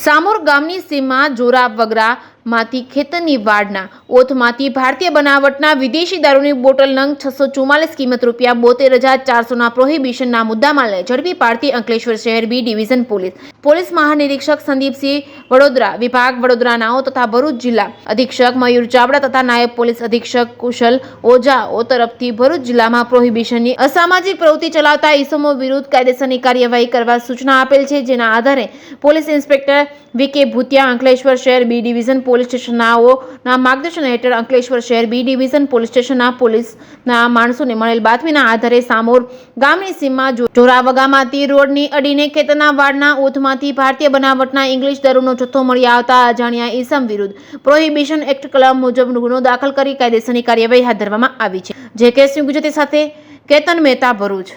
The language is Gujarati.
સામોર ગામની સીમમાં જોરા વગરામાંથી ખેતરની વાડના ઓથમાંથી ભારતીય બનાવટના વિદેશી દારૂની બોટલ નંગ 644 કિંમત ₹72,400ના પ્રોહિબિશનના મુદ્દામાં લઈ ઝડપી પાડતી અંકલેશ્વર શહેર બી ડિવિઝન પોલીસ મહાનિરીક્ષક સંદીપસિંહ વડોદરા, વિભાગ વડોદરાનાઓ તથા ભરૂચ જિલ્લા અધિક્ષક મયુર ચાવડા તથા નાયબ પોલીસ અધિક્ષક કુશલ ઓઝાઓ તરફથી ભરૂચ જિલ્લામાં પ્રોહિબિશનની અસામાજિક પ્રવૃત્તિ ચલાવતા ઇસમો વિરુદ્ધ કાયદેસરની કાર્યવાહી કરવા સૂચના આપેલ છે, જેના આધારે પોલીસ ઇન્સ્પેક્ટર વી.કે. ભૂતિયા અંકલેશ્વર શહેર બી ડિવિઝન પોલીસ સ્ટેશનના માર્ગદર્શન હેઠળ અંકલેશ્વર શહેર બી ડિવિઝન પોલીસ સ્ટેશનના પોલીસના માણસોને મળેલ બાતમીના આધારે સામોર ગામની સીમમાં જોરાવગામાંથી રોડની અડીને ખેતરના વાડના ઓથમાંથી ભારતીય બનાવટના ઇંગ્લિશ દારૂનો જથ્થો મળી આવતા અજાણ્યા ઇસમ વિરુદ્ધ પ્રોહિબિશન એક્ટ કલમ મુજબ ગુનો દાખલ કરી કાયદેસરની કાર્યવાહી હાથ ધરવામાં આવી છે. જે કેસની ગુજરાતી સાથે કેતન મહેતા, ભરૂચ.